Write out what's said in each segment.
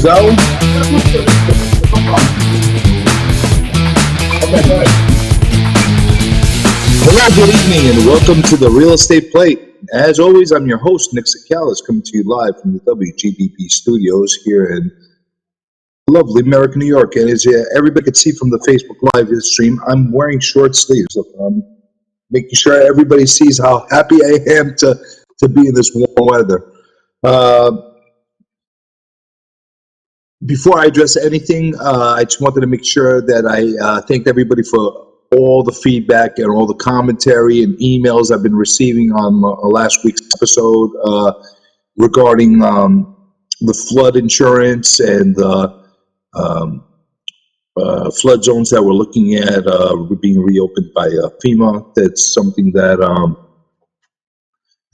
go. Hello, good evening, and welcome to the Real Estate Plate. As always, I'm your host, Nick Sakalis, coming to you live from the WGBB studios here in lovely America, New York. And as everybody can see from the Facebook Live stream, I'm wearing short sleeves. Look, I'm making sure everybody sees how happy I am to be in this warm weather. Before I address anything, I just wanted to make sure that I thanked everybody for all the feedback and all the commentary and emails I've been receiving on last week's episode regarding the flood insurance and flood zones that we're looking at being reopened by FEMA. That's something that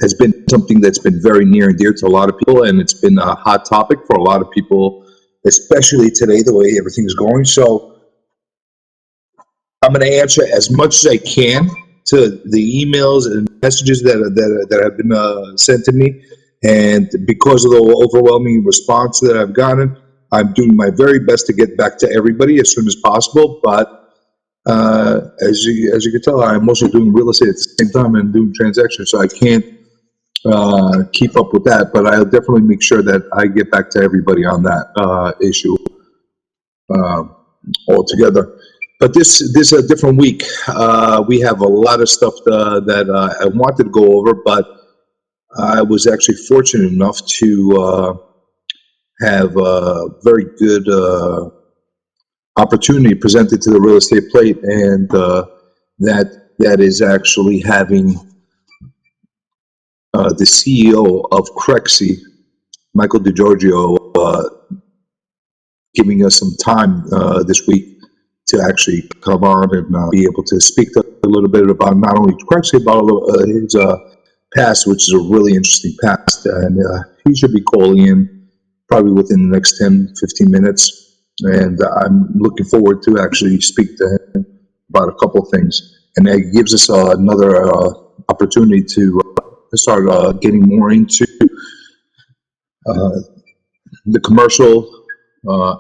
has been something that's been very near and dear to a lot of people, and it's been a hot topic for a lot of people, especially today, the way everything's going. So I'm going to answer as much as I can to the emails and messages that have been sent to me. And because of the overwhelming response that I've gotten, I'm doing my very best to get back to everybody as soon as possible. But as you can tell, I'm also doing real estate at the same time and doing transactions, so I can't keep up with that. But I'll definitely make sure that I get back to everybody on that issue altogether. But this is a different week. We have a lot of stuff that I wanted to go over, but I was actually fortunate enough to have a very good opportunity presented to the Real Estate Plate, and that is actually having the CEO of CREXi, Michael DeGiorgio, giving us some time this week to actually come on and be able to speak a little bit about not only CREXi, but his past, which is a really interesting past. And he should be calling in probably within the next 10, 15 minutes. And I'm looking forward to actually speak to him about a couple of things. And it gives us another opportunity to start getting more into the commercial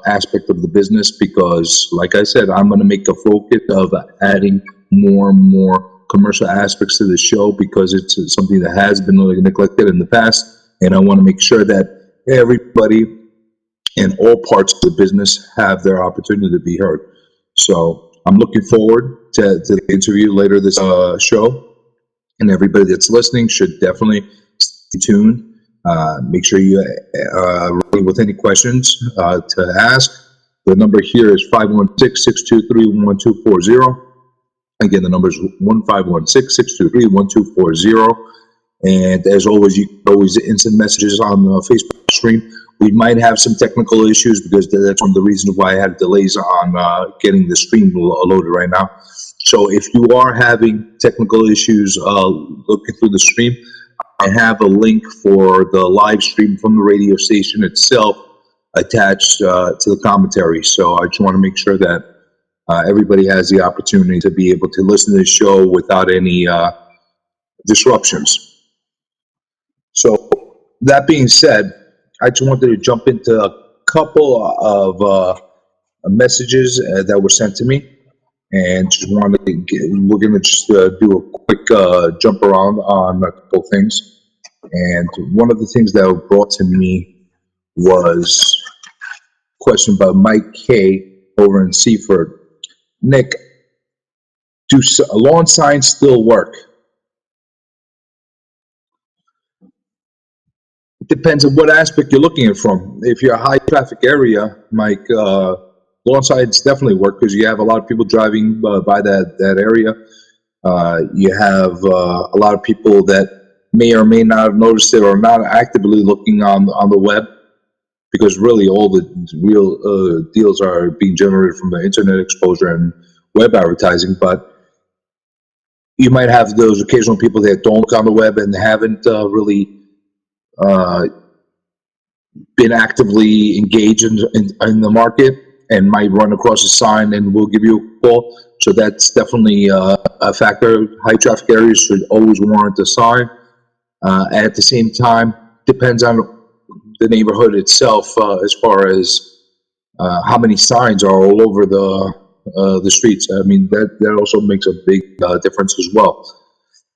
aspect of the business, because like I said, I'm going to make a focus of adding more and more commercial aspects to the show, because it's something that has been really neglected in the past, and I want to make sure that everybody in all parts of the business have their opportunity to be heard. So I'm looking forward to the interview later this show, and everybody that's listening should definitely stay tuned. Make sure you ready with any questions to ask. The number here is 516-623-1240. Again, the number is 1-516-623-1240. And as always, you can always instant messages on the Facebook stream. We might have some technical issues, because that's one of the reasons why I had delays on getting the stream loaded right now. So if you are having technical issues looking through the stream, I have a link for the live stream from the radio station itself attached to the commentary. So I just want to make sure that everybody has the opportunity to be able to listen to the show without any disruptions. So that being said, I just wanted to jump into a couple of messages that were sent to me, and just wanted to we're going to just do a quick jump around on a couple things. And one of the things that were brought to me was a question by Mike K over in Seaford. Nick, do lawn signs still work? It depends on what aspect you're looking at from. If you're a high traffic area, Mike, lawn signs definitely work, because you have a lot of people driving by that area. You have a lot of people that may or may not have noticed it, or not actively looking on the web, because really all the real deals are being generated from the internet exposure and web advertising. But you might have those occasional people that don't look on the web and haven't really been actively engaged in the market, and might run across a sign and will give you a call. So that's definitely a factor. High traffic areas should always warrant a sign. At the same time, depends on the neighborhood itself, as far as how many signs are all over the streets. I mean, that also makes a big difference as well.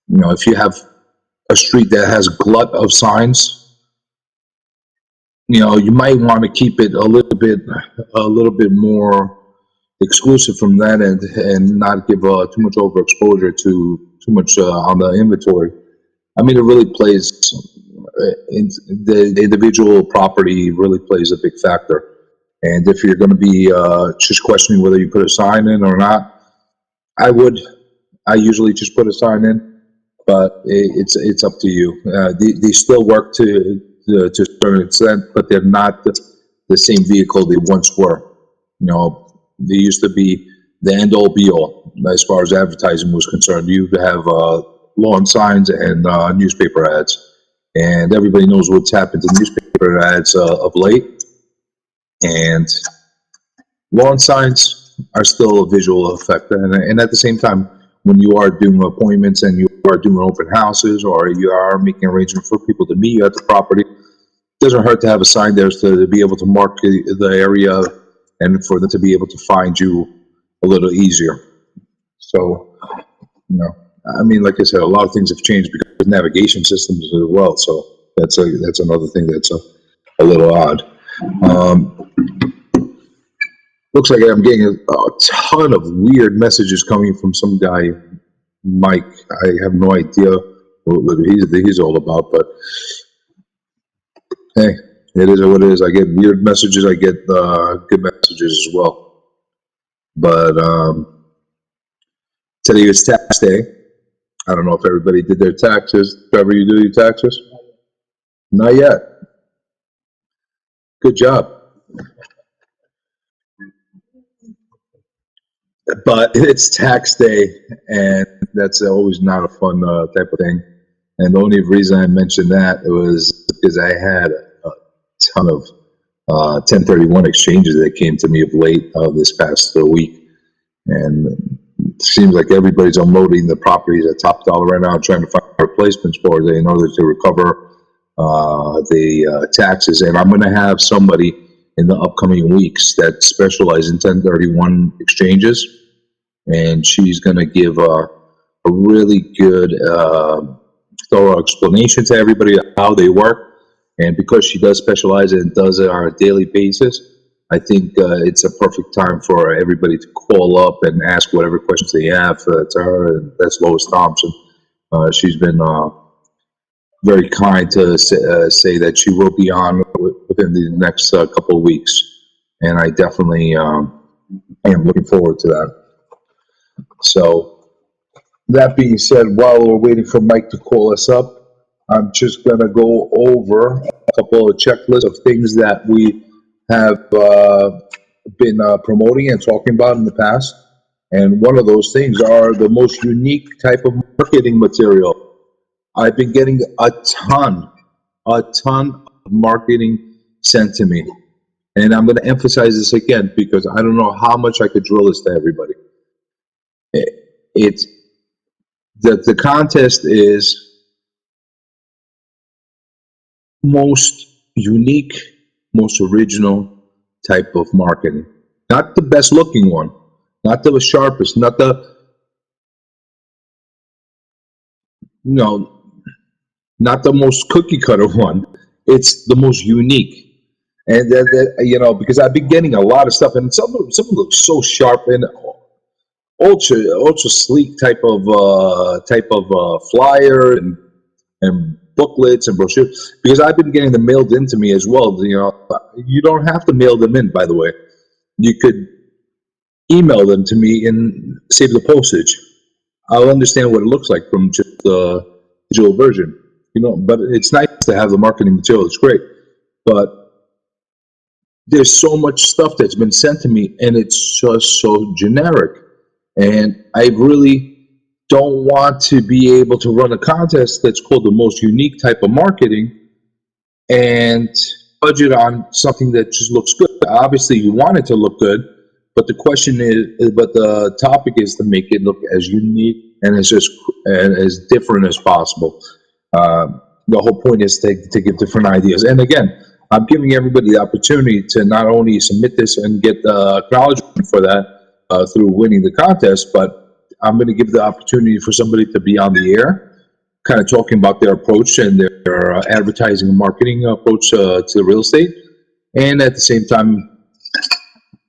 You know, if you have a street that has glut of signs, you know, you might want to keep it a little bit more exclusive from that end, and not give too much overexposure to too much on the inventory. I mean, it really plays in the individual property really plays a big factor. And if you're going to be just questioning whether you put a sign in or not, I would. I usually just put a sign in, but it's up to you. They still work to a certain extent, but they're not the same vehicle they once were. You know, they used to be the end all be all as far as advertising was concerned. You have lawn signs and newspaper ads, and everybody knows what's happened to newspaper ads of late. And lawn signs are still a visual effect, and at the same time, when you are doing appointments and you are doing open houses, or you are making arrangements for people to meet you at the property, it doesn't hurt to have a sign there to be able to mark the area and for them to be able to find you a little easier. So, you know, I mean, like I said, a lot of things have changed because of navigation systems as well. So that's another thing that's a little odd. Looks like I'm getting a ton of weird messages coming from some guy, Mike. I have no idea what he's all about, but hey, it is what it is. I get weird messages. I get good messages as well. But today is tax day. I don't know if everybody did their taxes. Trevor, you do your taxes? Not yet. Good job. But it's tax day, and that's always not a fun type of thing. And the only reason I mentioned that was because I had a ton of 1031 exchanges that came to me of late this past week. And it seems like everybody's unloading the properties at top dollar right now, trying to find replacements for it in order to recover the taxes. And I'm going to have somebody in the upcoming weeks that specialize in 1031 exchanges, and she's going to give a really good thorough explanation to everybody of how they work. And because she does specialize and does it on a daily basis, I think it's a perfect time for everybody to call up and ask whatever questions they have to her, and that's Lois Thompson. She's been very kind to say that she will be on within the next couple of weeks, and I definitely am looking forward to that. So that being said, while we're waiting for Mike to call us up, I'm just going to go over a couple of checklists of things that we have been promoting and talking about in the past. And one of those things are the most unique type of marketing material. I've been getting a ton of marketing sent to me. And I'm going to emphasize this again because I don't know how much I could drill this to everybody. It's the contest is most unique, most original type of marketing. Not the best looking one, not the sharpest, not the, not the most cookie cutter one. It's the most unique. And because I've been getting a lot of stuff, and some looks so sharp and ultra sleek type of flyer and booklets and brochures, because I've been getting them mailed into me as well. You don't have to mail them in, by the way. You could email them to me and save the postage. I'll understand what it looks like from just the digital version, but it's nice to have the marketing material. It's great, but there's so much stuff that's been sent to me, and it's just so generic. And I really don't want to be able to run a contest that's called the most unique type of marketing and budget on something that just looks good. Obviously, you want it to look good, but the topic is to make it look as unique and as different as possible. The whole point is to give different ideas. And again, I'm giving everybody the opportunity to not only submit this and get acknowledgement for that through winning the contest, but I'm going to give the opportunity for somebody to be on the air, kind of talking about their approach and their advertising and marketing approach to real estate. And at the same time,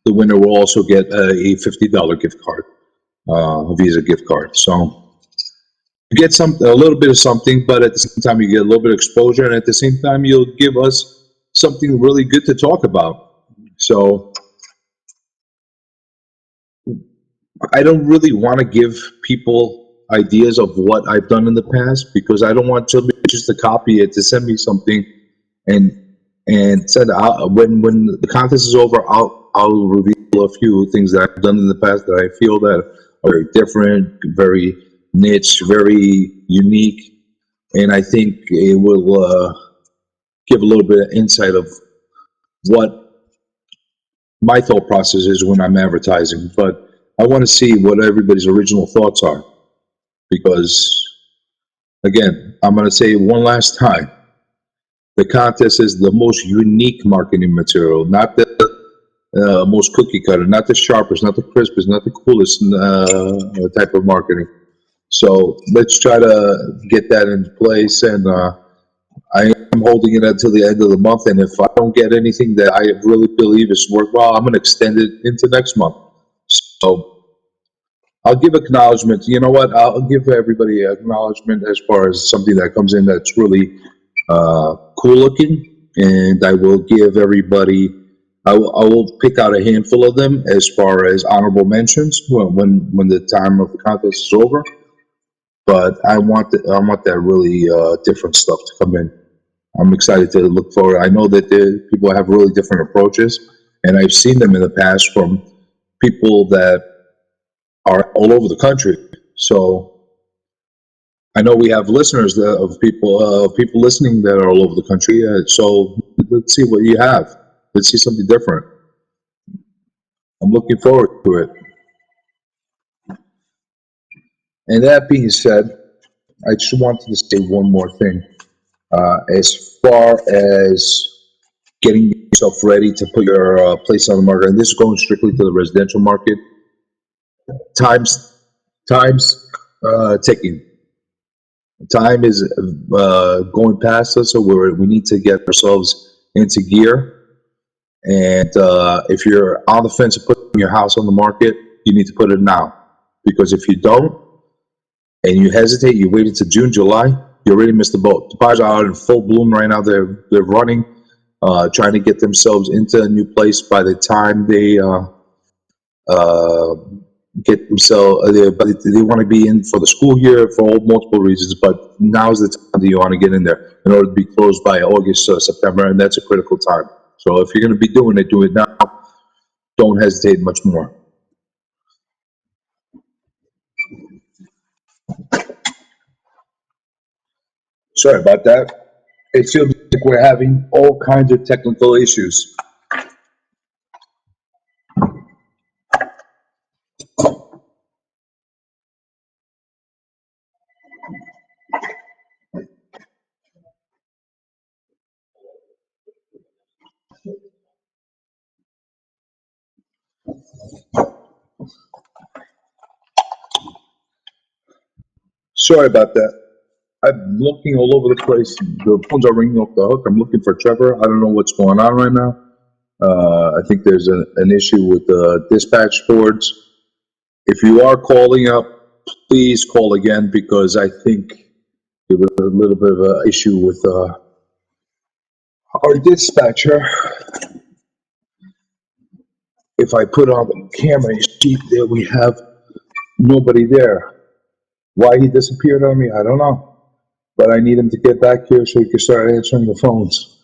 the winner will also get a $50 gift card, a Visa gift card. So you get a little bit of something, but at the same time, you get a little bit of exposure, and at the same time, you'll give us something really good to talk about. So I don't really want to give people ideas of what I've done in the past, because I don't want somebody just to copy it, to send me something and send out. When the contest is over, I'll reveal a few things that I've done in the past that I feel that are very different, very niche, very unique, and I think it will give a little bit of insight of what my thought process is when I'm advertising. But I want to see what everybody's original thoughts are, because again, I'm going to say it one last time. The contest is the most unique marketing material, not the most cookie cutter, not the sharpest, not the crispest, not the coolest type of marketing. So let's try to get that into place, and I am holding it until the end of the month, and if I don't get anything that I really believe is worthwhile, I'm going to extend it into next month. So I'll give acknowledgement. You know what? I'll give everybody acknowledgement as far as something that comes in that's really cool looking, and I will give everybody. I will pick out a handful of them as far as honorable mentions when the time of the contest is over. But I want that really different stuff to come in. I'm excited to look forward. I know that people have really different approaches, and I've seen them in the past from people that are all over the country. So I know we have listeners of people listening that are all over the country. So let's see what you have. Let's see something different. I'm looking forward to it. And that being said, I just wanted to say one more thing. As far as getting yourself ready to put your place on the market, and this is going strictly to the residential market, time's ticking. Time is going past us, so we need to get ourselves into gear. And if you're on the fence of putting your house on the market, you need to put it now. Because if you don't, and you hesitate, you wait until June, July, you already missed the boat. The buyers are out in full bloom right now. They're running, trying to get themselves into a new place by the time they get themselves. They want to be in for the school year for multiple reasons, but now's the time that you want to get in there in order to be closed by August or September, and that's a critical time. So if you're going to be doing it, do it now. Don't hesitate much more. Sorry about that. It feels like we're having all kinds of technical issues. Sorry about that. I'm looking all over the place. The phones are ringing off the hook. I'm looking for Trevor. I don't know what's going on right now. I think there's an issue with the dispatch boards. If you are calling up, please call again, because I think there was a little bit of an issue with our dispatcher. If I put on the camera, you see that we have nobody there. Why he disappeared on me, I don't know. But I need him to get back here so he can start answering the phones.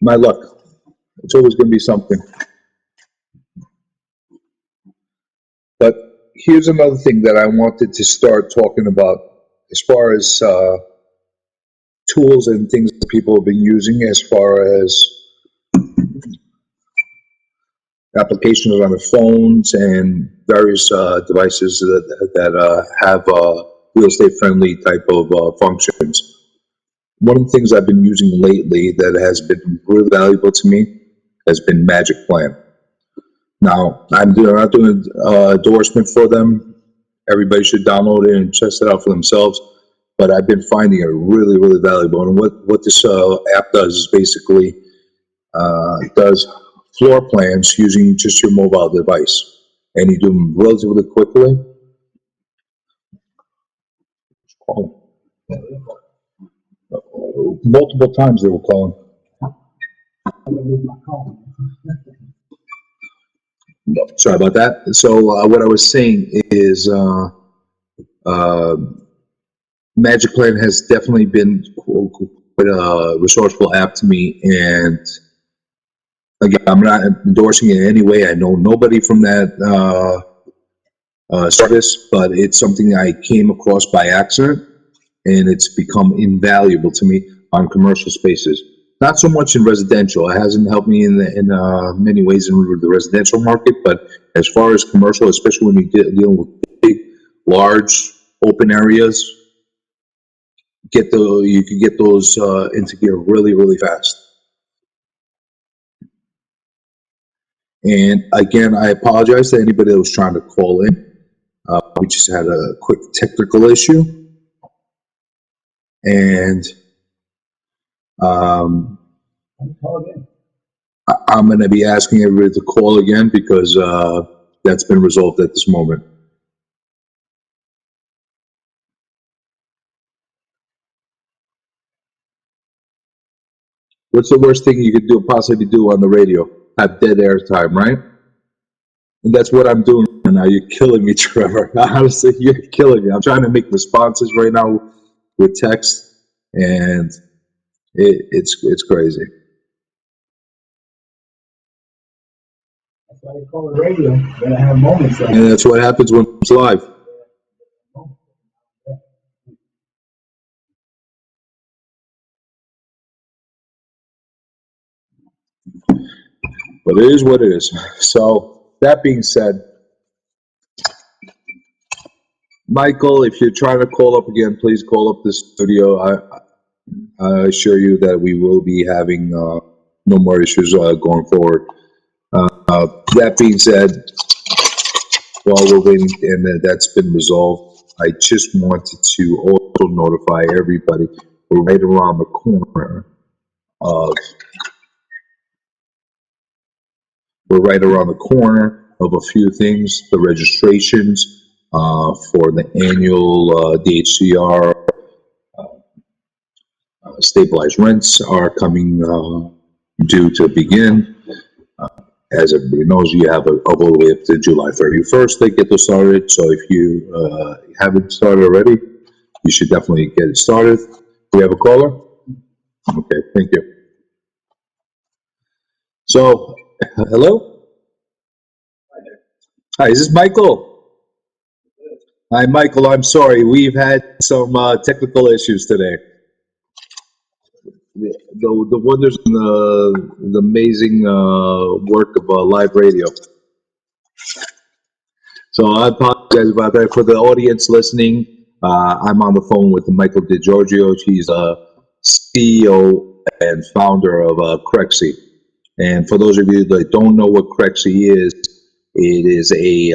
My luck. It's always going to be something. But here's another thing that I wanted to start talking about as far as tools and things that people have been using, as far as applications on their phones and various devices that have real estate friendly type of functions. One of the things I've been using lately that has been really valuable to me has been Magic Plan. Now, I'm not doing an endorsement for them. Everybody should download it and test it out for themselves. But I've been finding it really, really valuable. And what this app does is basically does floor plans using just your mobile device. And you do them relatively quickly. Oh. Multiple times they were calling. Sorry about that. So what I was saying is Magic Plan has definitely been quite a resourceful app to me, and again, I'm not endorsing it in any way. I know nobody from that service, but it's something I came across by accident, and it's become invaluable to me on commercial spaces. Not so much in residential. It hasn't helped me in many ways in the residential market, but as far as commercial, especially when you're dealing with big, large, open areas, you can get those into gear really, really fast. And again, I apologize to anybody that was trying to call in. We just had a quick technical issue, and I'm going to be asking everybody to call again because that's been resolved at this moment. What's the worst thing you could possibly do on the radio? Have dead air time, right? And that's what I'm doing right now. You're killing me, Trevor. Honestly, you're killing me. I'm trying to make responses right now with text, and it's crazy. That's why they call it radio. You gotta have moments like that. And that's what happens when it's live. But it is what it is. So that being said, Michael, if you're trying to call up again, please call up the studio. I assure you that we will be having no more issues going forward. That being said, while we're waiting, and that's been resolved, I just wanted to also notify everybody we're right around the corner of a few things. The registrations for the annual DHCR stabilized rents are coming due to begin. As everybody knows, you have all the way up to July 31st to get those started. So if you haven't started already, you should definitely get it started. Do we have a caller? Okay, thank you. So, hello? Hi, is this Michael? Hi, Michael, I'm sorry. We've had some technical issues today. The wonders and the amazing work of live radio. So I apologize about that. For the audience listening, I'm on the phone with Michael DeGiorgio. He's a CEO and founder of CREXi. And for those of you that don't know what CREXi is, it is a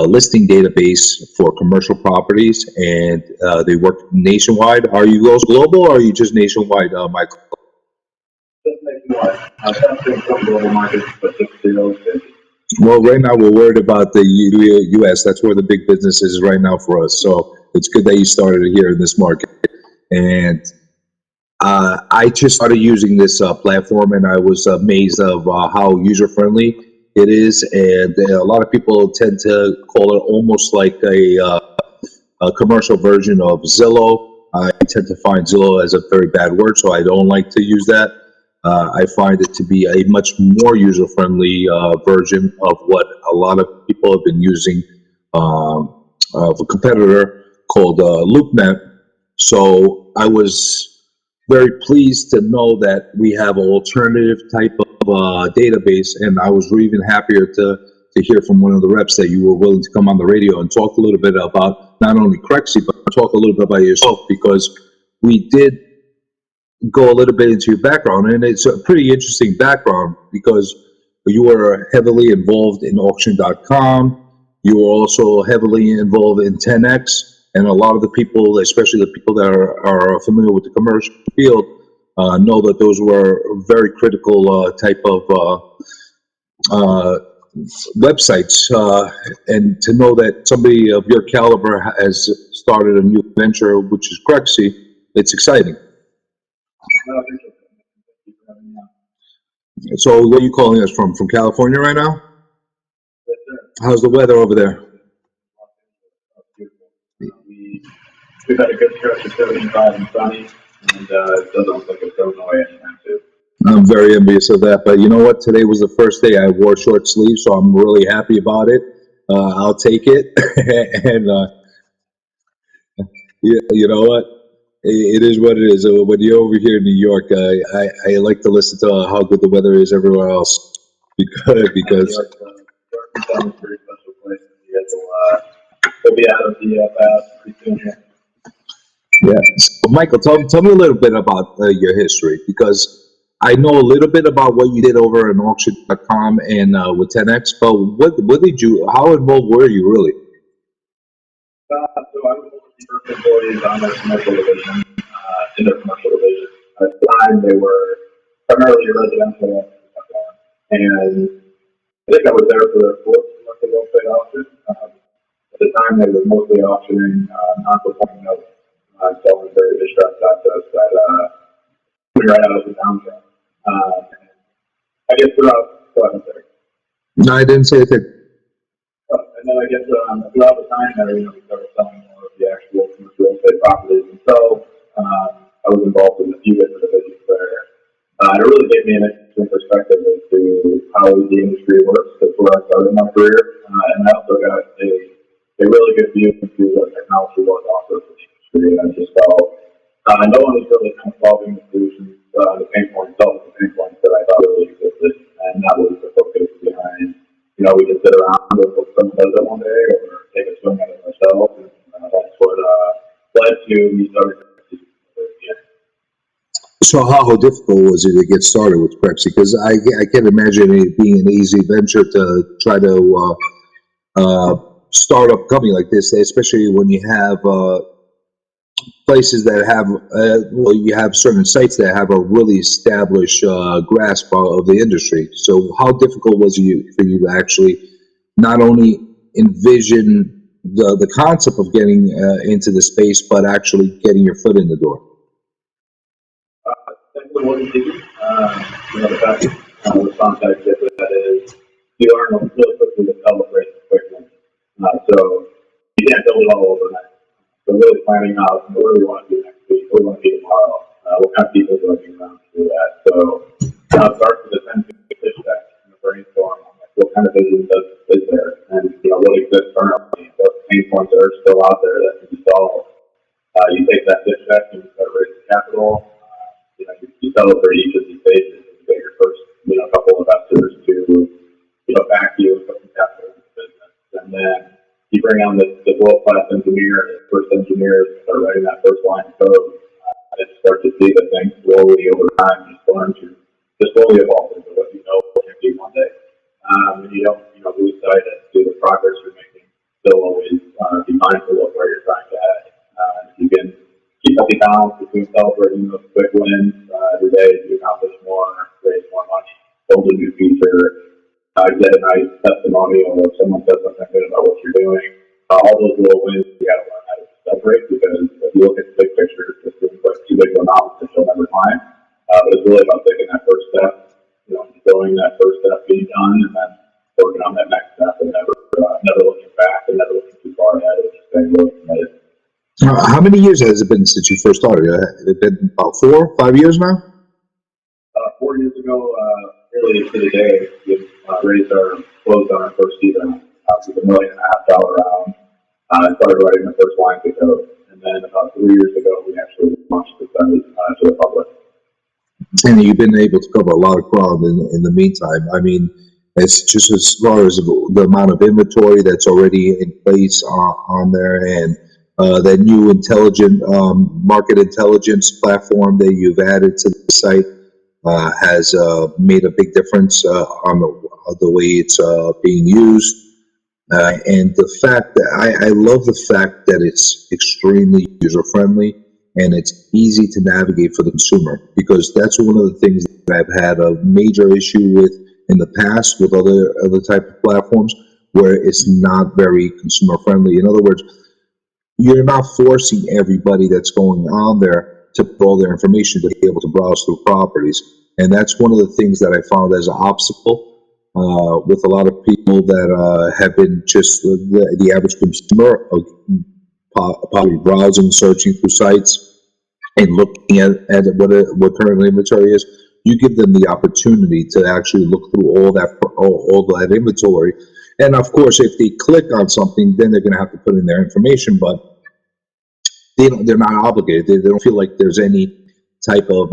listing database for commercial properties, and they work nationwide. Are you guys global, or are you just nationwide, Michael? Well, right now we're worried about the U.S. That's where the big business is right now for us. So it's good that you started here in this market. And I just started using this platform, and I was amazed of how user-friendly it is. And a lot of people tend to call it almost like a commercial version of Zillow. I tend to find Zillow as a very bad word, so I don't like to use that. I find it to be a much more user-friendly version of what a lot of people have been using of a competitor called LoopNet. So I was very pleased to know that we have an alternative type of database, and I was even happier to to hear from one of the reps that you were willing to come on the radio and talk a little bit about not only CREXi, but talk a little bit about yourself, because we did go a little bit into your background, and it's a pretty interesting background because you were heavily involved in auction.com. You were also heavily involved in 10X, and a lot of the people, especially the people that are familiar with the commercial field, know that those were very critical type of websites. And to know that somebody of your caliber has started a new venture, which is CREXi, it's exciting. So where are you calling us from? From California right now? How's the weather over there? We've had a good stretch of 75 and sunny, and it doesn't look like it's going away anytime soon. I'm very envious of that, but you know what? Today was the first day I wore short sleeves, so I'm really happy about it. I'll take it, and yeah, you know what? It is what it is. When you're over here in New York, I like to listen to how good the weather is everywhere else, because It's a pretty special place. You guys will be out of the past pretty soon here. yeah. So, Michael, tell me a little bit about your history, because I know a little bit about what you did over in auction.com and with 10X, but what did you, how involved were you really? So I was one of the first employees on their commercial division, in their commercial division. At the time, they were primarily residential, and I think I was there for their fourth commercial real estate auction. At the time, they were mostly auctioning non-performing notes, selling very distressed assets that coming right out of the downturn. I guess throughout, go ahead, sorry. No, I didn't say a thing. And then I guess throughout the time there, we started selling more of the actual commercial real estate properties themselves. I was involved in a few different divisions there. It really gave me an interesting perspective as to how the industry works. That's where I started my career. And I also got a really good view into what technology was offered for the industry. And I just felt no one was really kind of solving the solutions, the pain points, solving the pain points that I thought really existed. And that was the focus behind, we can sit around and hope someone does it one day or take a swing at it ourselves. And that's what led to me starting. So how difficult was it to get started with CREXi? Because I can't imagine it being an easy venture to try to start up a company like this, especially when you have places that have, you have certain sites that have a really established grasp of the industry. So how difficult was it for you to actually not only envision the concept of getting into the space, but actually getting your foot in the door? Definitely wasn't easy. The fact the response I get to that is you learn really quickly to celebrate quickly. So you can't build it all overnight. So really planning out what do we want to do next week, what do we want to do tomorrow, what kind of people do I be around to do that. So it starts with a 10-15 pitch deck and a brainstorm on what kind of vision is there, and what exists currently, what pain points are still out there that can be solved. You take that pitch deck and you start raising capital. You celebrate each of these phases. You get your first, couple of investors to, back you and put some capital into the business. And then you bring on the world-class engineer, the first engineers start writing that first line of code. And start to see the things slowly over time just learn to just slowly evolve into what you know can be one day. And you don't, lose sight as to the progress you're making. Still always be mindful of where you're trying to head. If you can keep healthy balance between celebrating those quick wins every day to accomplish more, raise more money, build a new feature, get a nice testimonial or someone says something good about what you're doing. All those little wins you got to learn how to celebrate, because if you look at the big picture, it's just too big of a mountain that you'll never climb. But it's really about taking that first step, going that first step, being done, and then working on that next step, and never looking back and never looking too far ahead, and just staying really committed. How many years has it been since you first started? It's been about 4, 5 years now? 4 years ago, really to the day, we closed on our first seed round. It was $1.5 million round. I started writing the first line of code. And then about 3 years ago, we actually launched the site to the public. And you've been able to cover a lot of ground in the meantime. I mean, It's just as far as the amount of inventory that's already in place on there, and that new intelligent market intelligence platform that you've added to the site has made a big difference on the way it's being used. And the fact that I love the fact that it's extremely user friendly and it's easy to navigate for the consumer, because that's one of the things that I've had a major issue with in the past with other type of platforms, where it's not very consumer friendly. In other words, you're not forcing everybody that's going on there to put all their information to be able to browse through properties. And that's one of the things that I found as an obstacle with a lot of people that have been just the average consumer of probably browsing, searching through sites, and looking at what current inventory is. You give them the opportunity to actually look through all that inventory. And of course, if they click on something, then they're going to have to put in their information, but they're not obligated. They don't feel like there's any type of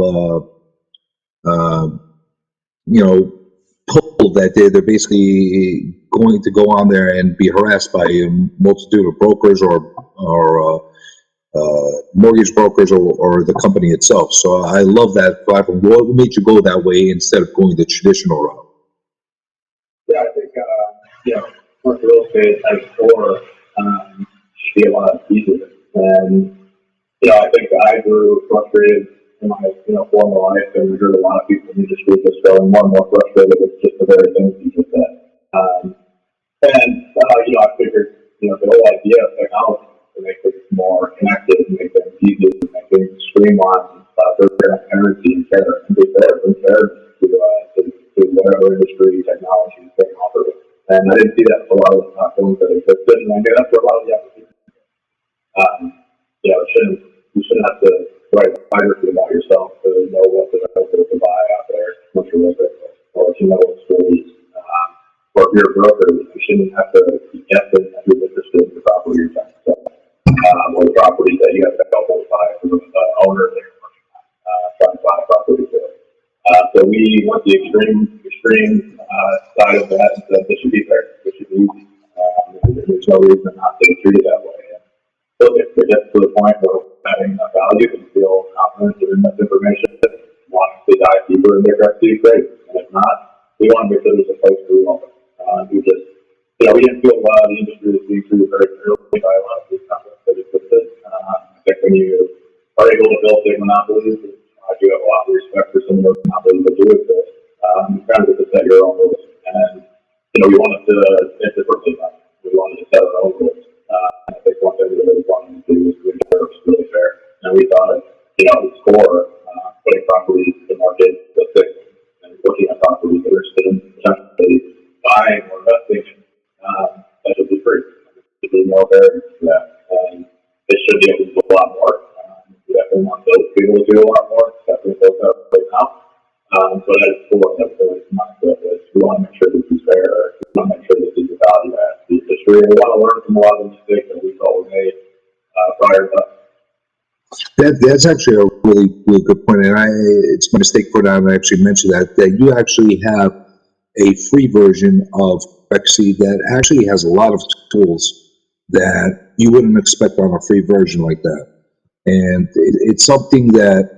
pull that they're basically going to go on there and be harassed by a multitude of brokers or mortgage brokers or the company itself. So I love that platform. What made you go that way instead of going the traditional route? Yeah, I think, commercial real estate as core should be a lot easier. And, I think I grew frustrated in my, former life, and we heard a lot of people in the industry just growing more and more frustrated with just the very things you just said. I figured, the whole idea of technology to make things more connected, make things easier, make things streamlined, their transparency and fair, and be fair to whatever industry technology is being offered. And I didn't see that for a lot of the platforms that existed, and I knew that's where a lot of the applications. You shouldn't have to write a biography about yourself to know what the developer to buy out there, commercial real estate, or to know what's released. Or if you're a broker, you shouldn't have to guess that you're interested in the property you're trying to sell, or the property that you have available to buy from the owner that you're trying to buy a property for. So we want the extreme side of that, and said it should be fair, it should be easy. There's no reason not to treat it that way. So if it gets to the point where we're adding enough value and feel confident in enough information, want to dive deeper in their CREXi, great. And if not, we want to make sure there's a place for you all. We didn't feel the industry was being treated very clearly by a lot of these companies that existed. I think when you are able to build big monopolies, I do have a lot of respect for some of those monopolies that do exist. You kind of get to set your own rules. And, we wanted to differently. We wanted to set our own rules. I think one thing we really wanted to do was make sure it was really fair. And we thought, its core, putting properties to market, and looking at properties that are interested in potentially buying or investing in, that should be free. There should be more barriers to that. And it should be able to do a lot more. We definitely want those people to do a lot more. It's definitely built up right now. So that is core. That's really mindset. We want to make sure this is fair. We want to make sure this is a value add to the industry. We want to learn from a lot of the mistakes that we thought were made prior to that. That's actually a really, really good point, and it's my mistake for that. I actually mentioned that you actually have a free version of CREXi that actually has a lot of tools that you wouldn't expect on a free version like that, and it's something that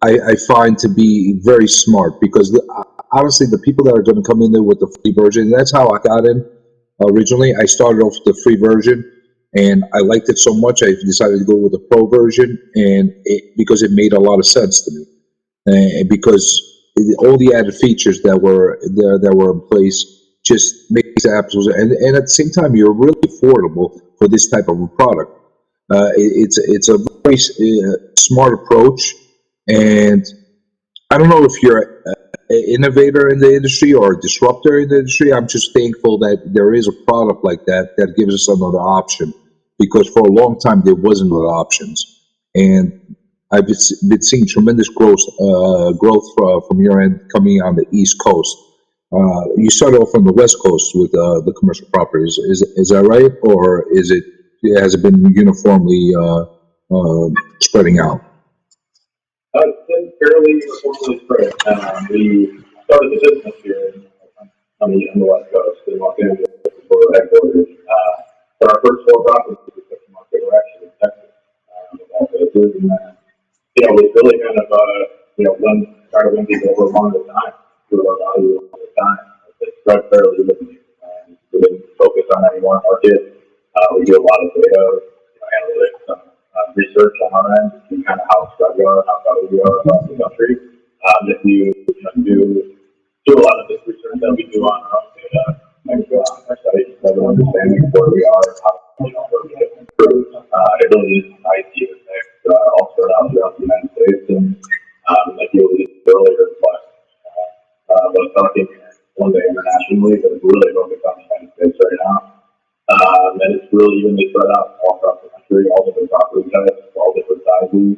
I find to be very smart, because honestly, the people that are going to come in there with the free version, that's how I got in originally. I started off with the free version, and I liked it so much, I decided to go with the pro version, and because it made a lot of sense to me, and because all the added features that were there that were in place just makes it absolutely, and at the same time, you're really affordable for this type of a product. It's a very smart approach, and I don't know if you're an innovator in the industry or a disruptor in the industry. I'm just thankful that there is a product like that gives us another option, because for a long time there wasn't other options, and I've been seeing tremendous growth from your end coming on the East Coast. You started off on the West Coast with the commercial properties. Is that right, or has it been uniformly spreading out? It's been fairly uniformly spread. We started the business here in on the West Coast in Los Angeles for the headquarters. But our first 4 properties we took to market were actually in Texas, of all places. And we really kind of, try to win people over one at a time, through our value one at a time. It's spread fairly evenly. We didn't focus on any one market. We do a lot of data, analytics, research on our end, and kind of how spread we are, how value we are across the country. If you do a lot of this research that we do on our own data, and go on our site, to have an understanding of where we are, how where we can improve. It really is an IT mix, all spread out throughout the United States, and like you alluded to earlier, but talking one day internationally, but it's really focused on the United States right now. And it's really evenly spread out all across the country, all different property types, all different sizes,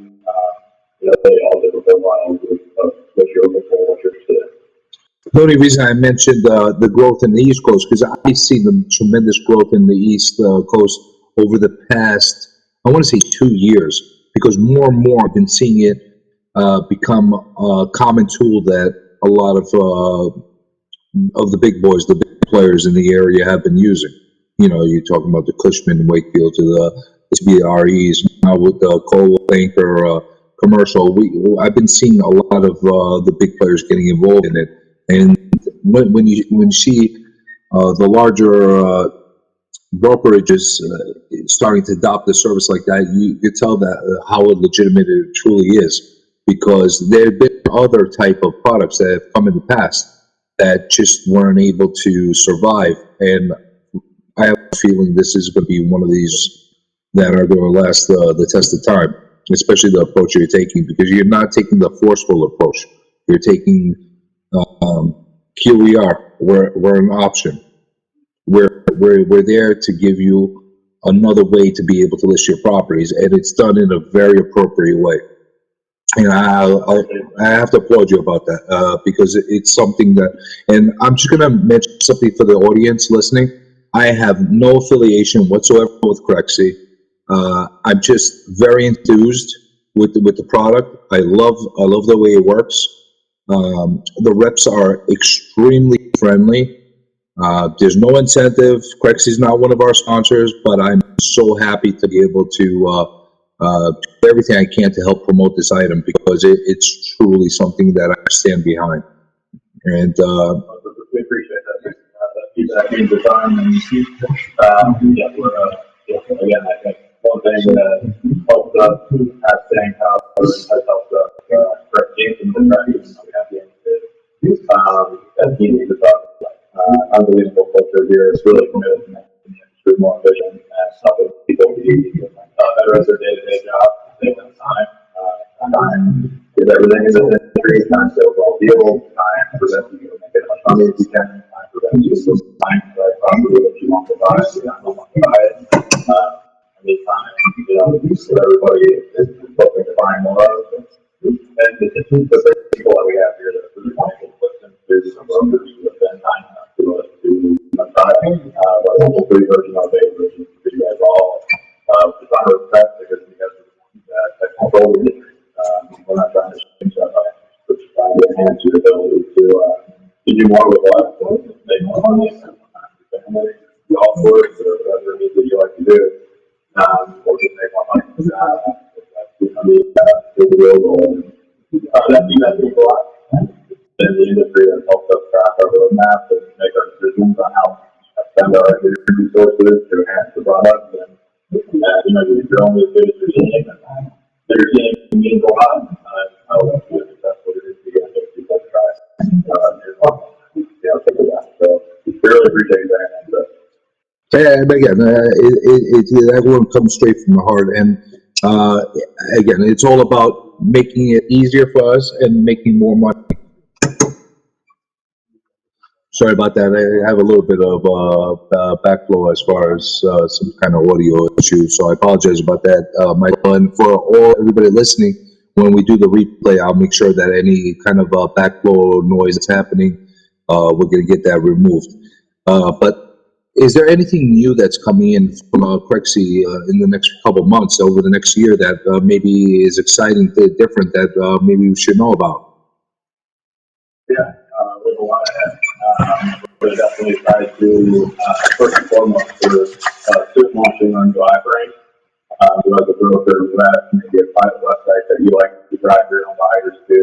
really all different profiles of what you're looking for, what you're interested in. The only reason I mentioned the growth in the East Coast, because I see the tremendous growth in the East Coast over the past, I want to say 2 years, because more and more I've been seeing it become a common tool that a lot of the big boys, the big players in the area have been using. You're talking about the Cushman, Wakefield, to the SBREs, now with the Coldwell Banker commercial. I've been seeing a lot of the big players getting involved in it. And when you see the larger brokerages starting to adopt the service like that, you tell that how legitimate it truly is, because there have been other type of products that have come in the past that just weren't able to survive. And I have a feeling this is going to be one of these that are going to last the test of time, especially the approach you're taking, because you're not taking the forceful approach. You're taking here we are. We're an option. We're there to give you another way to be able to list your properties, and it's done in a very appropriate way. And I have to applaud you about that because it's something that. And I'm just going to mention something for the audience listening. I have no affiliation whatsoever with CREXi. I'm just very enthused with the product. I love the way it works. The reps are extremely friendly. There's no incentive. CREXi is not one of our sponsors, but I'm so happy to be able to do everything I can to help promote this item, because it's truly something that I stand behind. And we appreciate that. That means the time. Again, I think one thing that helped us at staying power has helped us correct games and the practice. We have games that team is unbelievable culture here. It's really committed to making the industry more efficient and helping people be better at their day-to-day job, save them time. Time is everything in this industry. Time sales all deals. Time prevents you from making as much money as you can. Time prevents you from buying the right property that you want to buy. So you don't want to buy it. Anytime, so everybody is hoping to find more of. And the people that we have here that are really wanting to listen to some brokers who have been kind enough to us to try the whole free version of a version for you guys all. It's not respect, because you guys are the ones that control the industry. We're not trying to change that by trying to enhance your ability to do more with less, make more money, family, golf course, or whatever it is that you like to do, or just make more money. That's the real goal. That means a lot. In the industry that helps us craft our roadmap and make our decisions on how to spend our resources to enhance the product. And you're only as good as your team, and your team means a lot. How successful it is to get people to try. So we really appreciate that. And again, that one comes straight from the heart. And again, it's all about making it easier for us and making more money. Sorry about that. I have a little bit of backflow as far as some kind of audio issue, so I apologize about that, Michael. And for everybody listening, when we do the replay, I'll make sure that any kind of backflow noise that's happening, we're going to get that removed. But is there anything new that's coming in from CREXi in the next couple of months, over the next year, that maybe is exciting, different, that maybe we should know about? Yeah, we have a lot ahead. but definitely try to, first and foremost, for soon launching on your iBrain. Who has a broker that maybe a private website that you like to drive your own buyers to,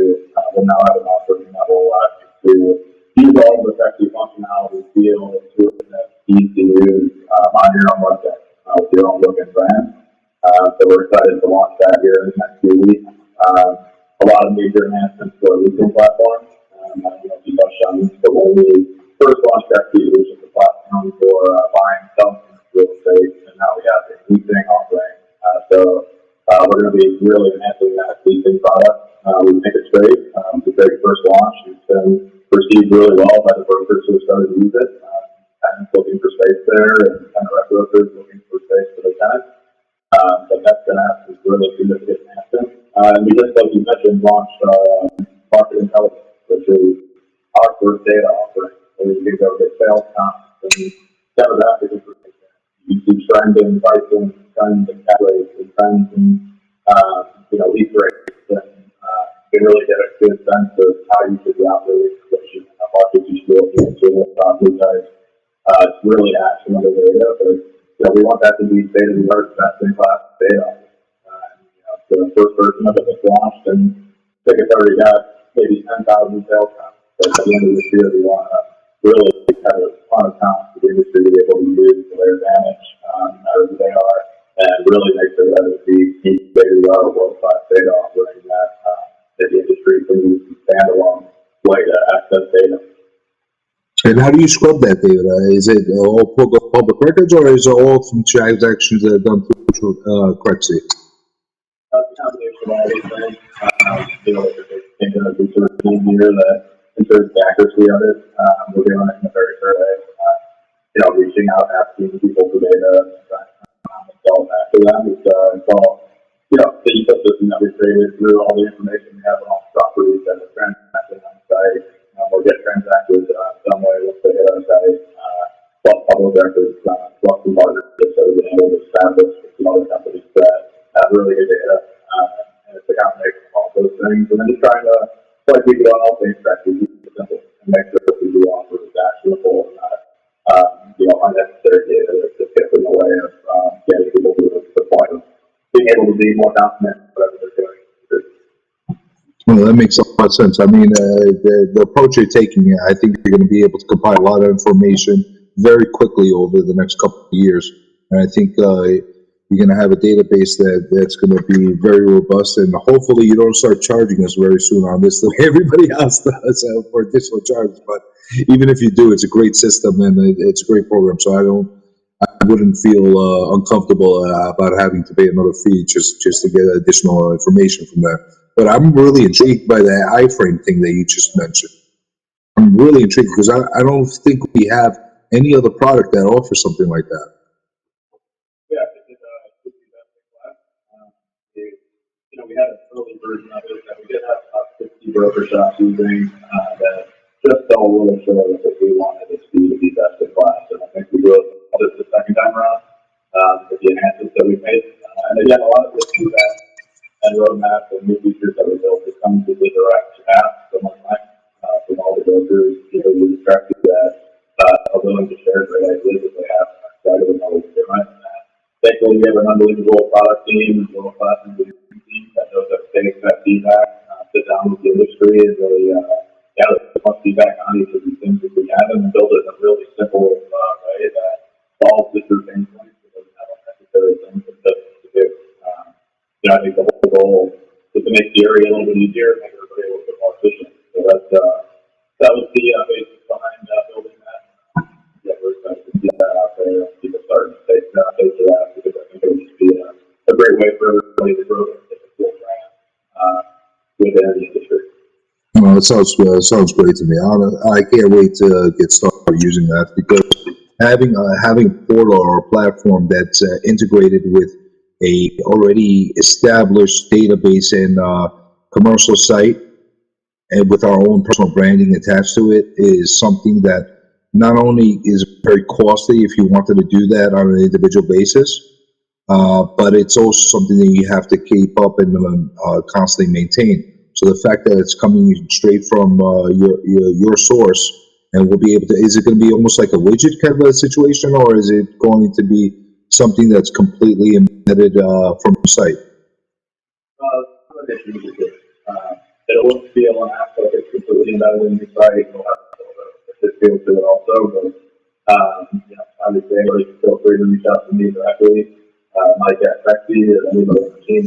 will now have an offering that will allow you to use all the CREXi functionality, feel intuitive, easy to use on your own website with your own look and brand. So we're excited to launch that here in the next few weeks. A lot of major enhancements to our leasing platform. I don't know if you touched on this, but when we first launched CREXi, it was just a platform for buying and selling real estate, and now we have a leasing offering. We're going to be really enhancing that leasing product. We think it's great. It's a great first launch. It's been received really well by the brokers who have started to use it. Tenants looking for space there, and tenant rep brokers looking for space for their tenants. But that's going to have some really significant enhancements. And we just, like you mentioned, launched market intelligence, which is our first data offering, where we can go get sales comps and demographic information. You see trend in pricing, trends in cap rates, and trends in lease rates, and you can really get a good sense of how you should be operating, which is how markets you should be into, property types. It's really actionable data, but we want that to be state-of-the-art, best-in-class data. The first version of it was launched, and I think it's already got maybe 10,000 sales counts. So at the end of this year, we want to really have a ton of counts for the industry to be able to use to their advantage, no matter who they are, and really make sure that it's the key state-of-the-art world-class data offering that the industry can use a standalone way to access data. And how do you scrub that data? Is it all public records, or is it all from transactions that are done through CREXi? A combination of all these things. There's a research team here that ensures the accuracy of it. We're doing it in a very fair way. Reaching out, asking people for data, themselves after them. It's all, the ecosystem that we created through all the information we have on all the properties that are transacted on the site, or get transacted some way once they hit our site, plus public records, plus some partnerships that we've been able to establish with some other companies that have really good data. And it's a combination of all those things. And then just trying to, like we do on all things, keep it simple and make sure that we do offer is actionable and not, unnecessary data that just gets in the way of getting people to the point of being able to be more confident in whatever they're doing. Well, that makes a lot of sense. I mean, the approach you're taking, I think you're going to be able to compile a lot of information very quickly over the next couple of years. And I think you're going to have a database that's going to be very robust, and hopefully you don't start charging us very soon on this the way everybody else does for additional charges. But even if you do, it's a great system and it's a great program. So I wouldn't feel uncomfortable about having to pay another fee just to get additional information from there. But I'm really intrigued by the iframe thing that you just mentioned. I'm really intrigued because I don't think we have any other product that offers something like that. Yeah, I think it would be best in class. We had an early version of it that we did have about 60 broker shops using that just fell a little short of what we wanted it to be best in class. And I think we really did this the second time around with the enhancements that we made. And again, a lot of this through that and roadmap and new features that we built to come to the direct app from our clients, from all the brokers, we expect that are willing to share great ideas that they have and are excited about what we're doing. Thankfully, we have an unbelievable product team, world-class engineering team that knows how to take that feedback, sit down with the industry, and really gather as much feedback on each of these things that we have, and build it in a really simple way that solves the true pain points and doesn't have unnecessary things that to do. I think the whole goal is to make the area a little bit easier, make everybody a little bit more efficient. So that was the basis behind building that. We're excited to see that out there. People starting to take to that because I think it would just be a great way for everybody to grow a cool brand within the industry. Well, it sounds great to me. I can't wait to get started using that, because having a portal or a platform that's integrated with a already established database and commercial site, and with our own personal branding attached to it, is something that not only is very costly if you wanted to do that on an individual basis, but it's also something that you have to keep up and constantly maintain. So the fact that it's coming straight from your source and we'll be able to, is it going to be almost like a widget kind of a situation, or is it going to be something that's completely embedded from the site? Combination of the two. It won't feel an app like it's completely embedded in the site. We'll have to feel to it also, but obviously everybody can feel free to reach out to me directly, Mike at CREXi, or anybody on the team,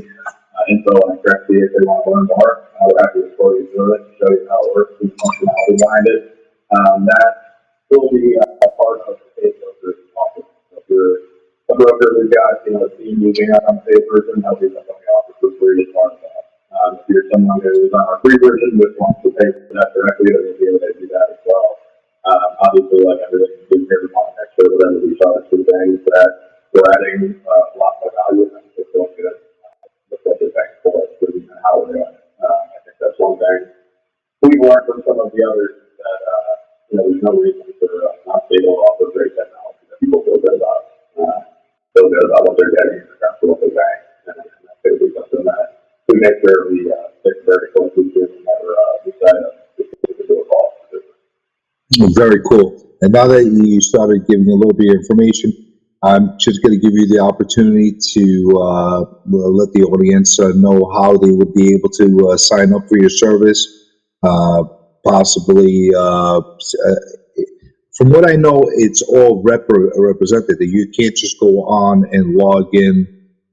info on CREXi if they want to learn more. We're happy to explore you through it, show you how it works, and the functionality behind it. That will be a part of the paid broker office. So if you're a broker who's got a team using it on the paid version, that'll be something we offer for free as part of that. If you're someone who's on our free version which wants to pay for that directly, then we'll be able to do that as well. Obviously, like everything, we pay for context or whatever we charge for things that we're adding a lot more value and just don't get what they're paying for us and how we're doing it. I think that's one thing we've learned from some of the others that there's no reason for not to be able to offer great technology that people feel good about. Feel good about what they're getting in regards to what they're paying, and that's going to be something that we make sure we stick very closely to whenever we sign up to do a call. Very cool. And now that you started giving a little bit of information, I'm just going to give you the opportunity to let the audience know how they would be able to sign up for your service. Possibly, from what I know, it's all represented. You can't just go on and log in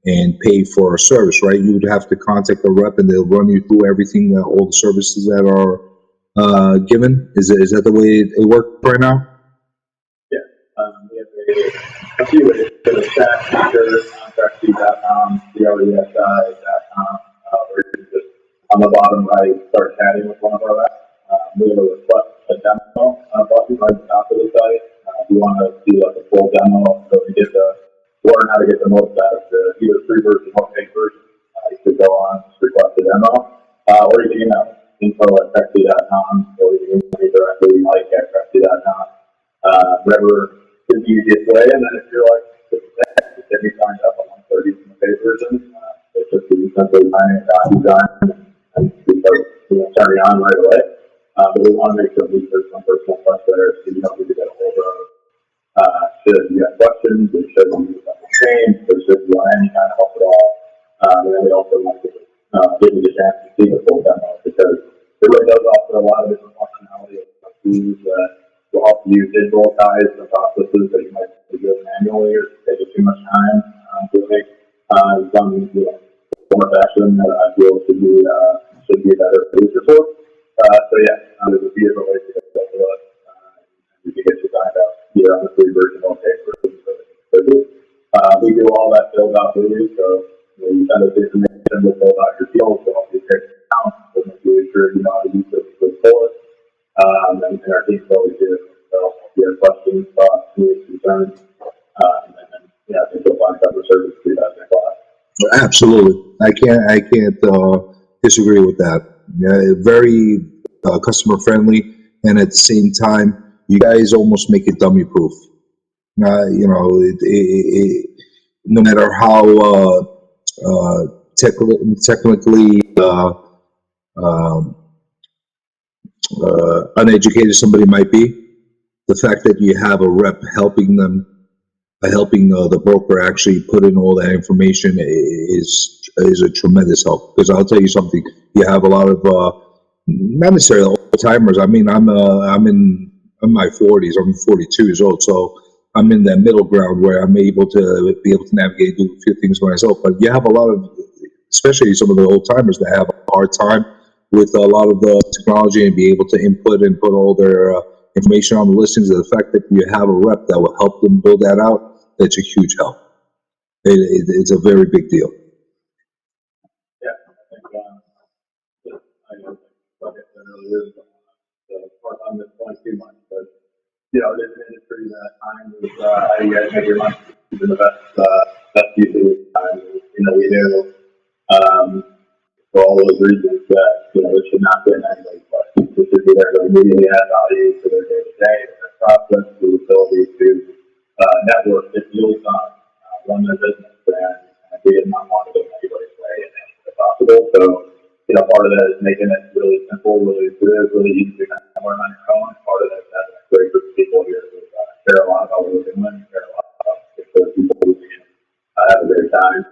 and pay for a service, right? You would have to contact a rep, and they'll run you through everything, all the services that are given. Is that the way it works right now? Yeah, we have a few ways to the chat feature, CREXi.com, CREXi.com, where you can just on the bottom right start chatting with one of our reps. We have a request a demo button right at the top of the site. If you want to see like a full demo, so we get to learn how to get the most out of the either free version or paid version, you could go on request a demo, or you can email info@CREXi.com, or you can email me directly, Mike at CREXi.com. Whatever is the easiest way, and then if you're like, just get me signed up on 130 from the paid version, it's just simply signing a DocuSign and we start turning on right away. But we want to make sure we put some personal touch there, so you don't need to get a hold of. Should you have questions, or should you need something changed, or should you want any kind of help at all, and then we also want to give you the chance to see the full demo, because it really does offer a lot of different functionality of tools that will help you digitalize the processes that you might be doing manually or take too much time doing. Some more fashion that I feel should be a better user for. So yeah, there's a few different ways to get to us. We can get you signed up either on the free version or paid version. We do all that build out for you, so you send us the information, we'll build out your field, we'll help you create an account, we'll make sure you know how to use it for us. And our team's always here. So if you have questions, thoughts, needs, concerns, I think you'll find customer service through that in class. Absolutely. I can't disagree with that. Very customer friendly, and at the same time, you guys almost make it dummy proof. No matter how technically uneducated somebody might be, the fact that you have a rep helping the broker actually put in all that information is a tremendous help. Because I'll tell you something, you have a lot of not necessarily old timers. I mean, I'm in my 40s. I'm 42 years old, so I'm in that middle ground where I'm able to navigate, do a few things for myself. But you have a lot of, especially some of the old timers that have a hard time with a lot of the technology and be able to input and put all their information on the listings. The fact that you have a rep that will help them build that out, that's a huge help. It's a very big deal. Yeah, I think, I know, like I said earlier, on this point too much, but, it is an industry that time is, how you guys make your money, is the best use of your time. We do, for all those reasons that, it should not be in anybody's question. It should be there to immediately add value to their day-to-day, to their process, to the ability to, network, get deals on, run their business, and we did not want to get in anybody's way in any way possible. So, part of that is making it really simple, really good, really easy to kind of learn on your own. Part of that is having a care a lot about what we're doing, care a lot about the people who have a great time.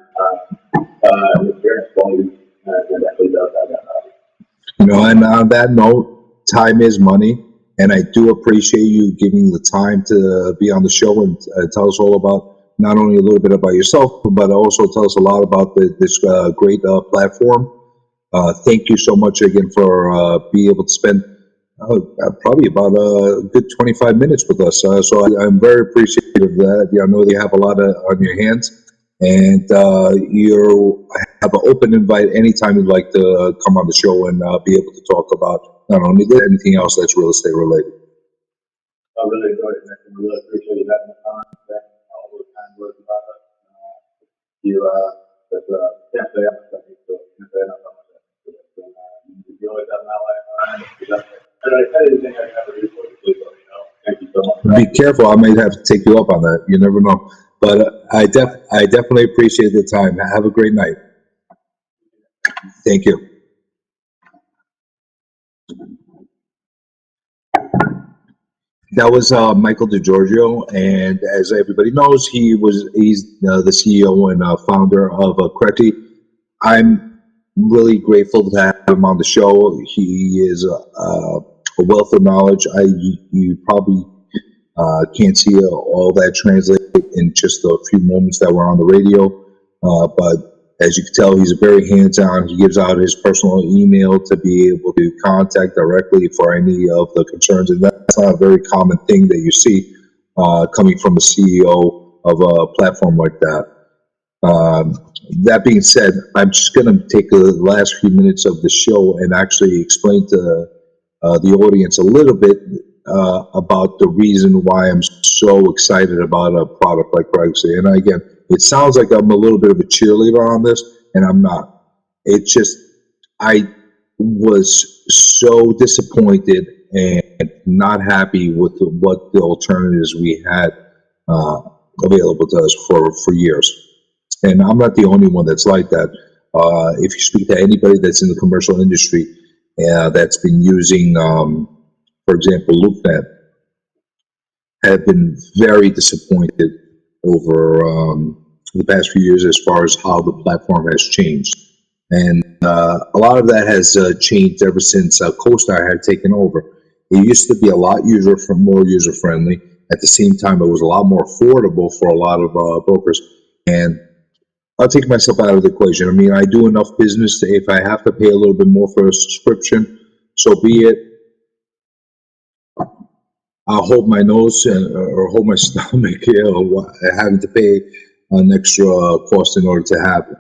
And experience quality, and actually does have that value. You know, and on that note, time is money, and I do appreciate you giving the time to be on the show and tell us all about not only a little bit about yourself, but also tell us a lot about this great platform. Thank you so much again for being able to spend probably about a good 25 minutes with us. So I'm very appreciative of that. I know you have a lot on your hands. And you have an open invite anytime you'd like to come on the show and be able to talk about not only that, anything else that's real estate related. I really enjoyed it, Nick, and really appreciate you having the time and all those kind words about us. Can't say enough, I think, so can't say enough about that. You always have an ally in mind. And I tell you anything I can ever do for you, please let me know. Thank you so much. Be careful, I might have to take you up on that. You never know. But I definitely appreciate the time. Have a great night. Thank you. That was Michael DeGiorgio, and as everybody knows, he's the CEO and founder of CREXi. I'm really grateful to have him on the show. He is a wealth of knowledge. You probably can't see all that translated in just a few moments that were on the radio, but as you can tell, he's very hands-on. He gives out his personal email to be able to contact directly for any of the concerns, and that's not a very common thing that you see coming from a CEO of a platform like that. That being said, I'm just going to take the last few minutes of the show and actually explain to the audience a little bit about the reason why I'm so excited about a product like CREXi. And again, it sounds like I'm a little bit of a cheerleader on this, and I'm not. It's just, I was so disappointed and not happy with what the alternatives we had available to us for years. And I'm not the only one that's like that. If you speak to anybody that's in the commercial industry that's been using, for example, LoopNet, have been very disappointed over the past few years as far as how the platform has changed. And a lot of that has changed ever since CoStar had taken over. It used to be a lot more user-friendly. At the same time, it was a lot more affordable for a lot of brokers. And I'll take myself out of the equation. I mean, I do enough business to, if I have to pay a little bit more for a subscription, so be it. I'll hold my nose or hold my stomach here, or having to pay an extra cost in order to have it.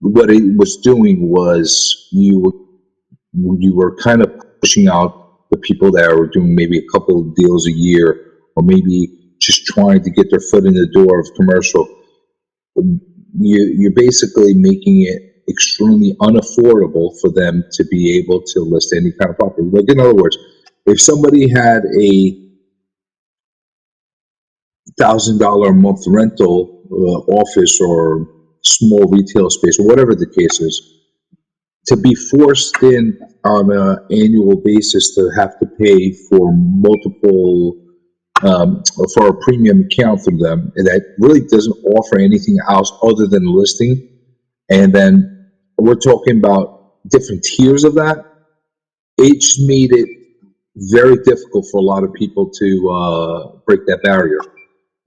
What it was doing was you were kind of pushing out the people that were doing maybe a couple of deals a year, or maybe just trying to get their foot in the door of commercial. You're basically making it extremely unaffordable for them to be able to list any kind of property. Like, in other words, if somebody had a $1,000 a month rental office or small retail space or whatever the case is, to be forced in on an annual basis to have to pay for multiple for a premium account from them, and that really doesn't offer anything else other than listing. And then we're talking about different tiers of that. It just made it very difficult for a lot of people to break that barrier.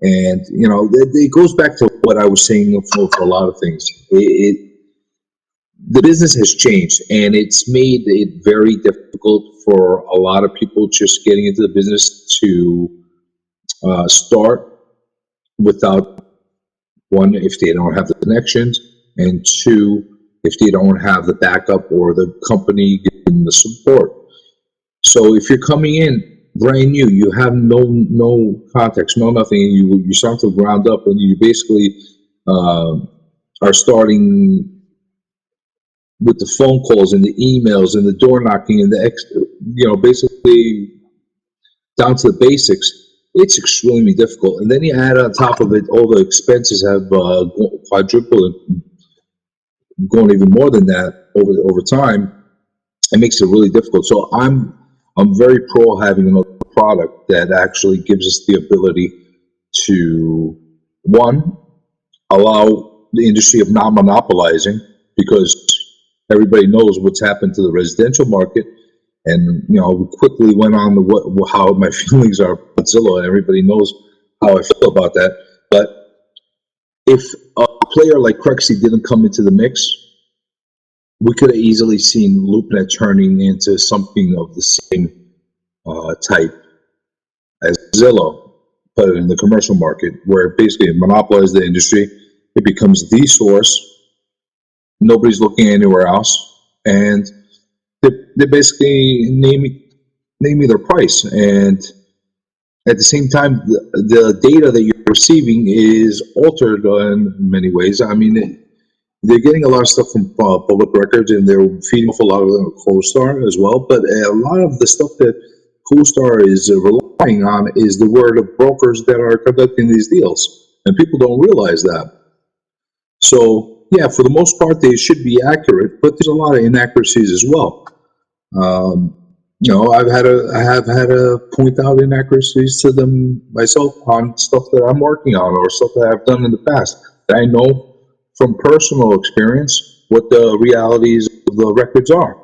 And, you know, it goes back to what I was saying for a lot of things. The business has changed, and it's made it very difficult for a lot of people just getting into the business to start without, one, if they don't have the connections, and two, if they don't have the backup or the company giving the support. So if you're coming in brand new, you have no context, no nothing, and you start from the ground up, and you basically are starting with the phone calls and the emails and the door knocking and basically down to the basics. It's extremely difficult. And then you add on top of it, all the expenses have quadrupled and gone even more than that over time. It makes it really difficult. So I'm very pro having another product that actually gives us the ability to, one, allow the industry of not monopolizing, because everybody knows what's happened to the residential market. And, we quickly went on to how my feelings are about Zillow, and everybody knows how I feel about that. But if a player like CREXi didn't come into the mix, we could have easily seen LoopNet turning into something of the same type as Zillow, but in the commercial market, where basically it monopolizes the industry. It becomes the source. Nobody's looking anywhere else, and they basically name their price. And at the same time, the data that you're receiving is altered in many ways. I mean, they're getting a lot of stuff from public records, and they're feeding off a lot of CoStar as well. But a lot of the stuff that CoStar is relying on is the word of brokers that are conducting these deals, and people don't realize that. So, yeah, for the most part, they should be accurate, but there's a lot of inaccuracies as well. I have had to point out inaccuracies to them myself on stuff that I'm working on or stuff that I've done in the past. That I know from personal experience what the realities of the records are.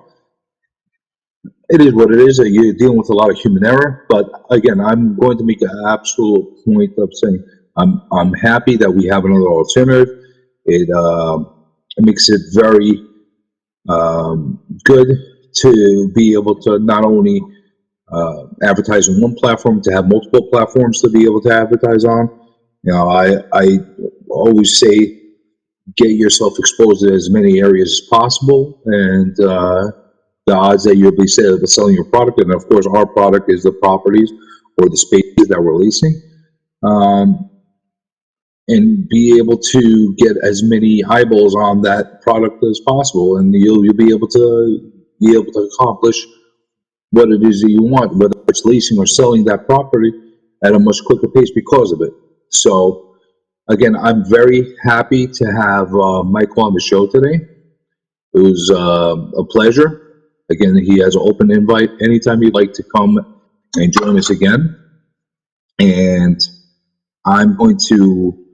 It is what it is. You're dealing with a lot of human error, but again, I'm going to make an absolute point of saying I'm happy that we have another alternative. It makes it very good to be able to not only advertise on one platform, to have multiple platforms to be able to advertise on. I always say, get yourself exposed to as many areas as possible, and the odds that you'll be selling your product, and of course our product is the properties or the spaces that we're leasing, and be able to get as many eyeballs on that product as possible, and you'll be able to accomplish what it is that you want, whether it's leasing or selling that property at a much quicker pace because of it. So again, I'm very happy to have Michael on the show today. It was a pleasure. Again, he has an open invite anytime you'd like to come and join us again. And I'm going to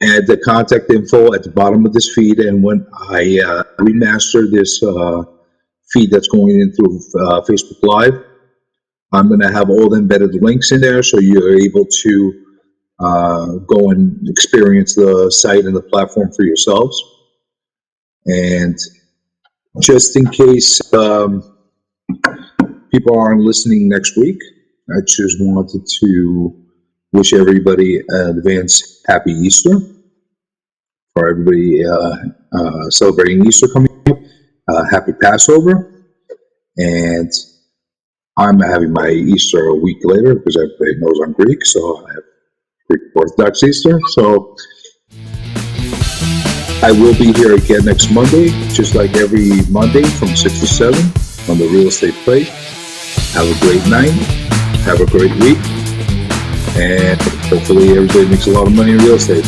add the contact info at the bottom of this feed. And when I remaster this feed that's going in through Facebook Live, I'm going to have all the embedded links in there, so you're able to go and experience the site and the platform for yourselves. And just in case people aren't listening next week, I just wanted to wish everybody an advance happy Easter. For everybody celebrating Easter coming up, happy Passover. And I'm having my Easter a week later because everybody knows I'm Greek, so I have Greek Orthodox Easter. So I will be here again next Monday, just like every Monday from 6 to 7 on the Real Estate Plate. Have a great night. Have a great week. And hopefully everybody makes a lot of money in real estate.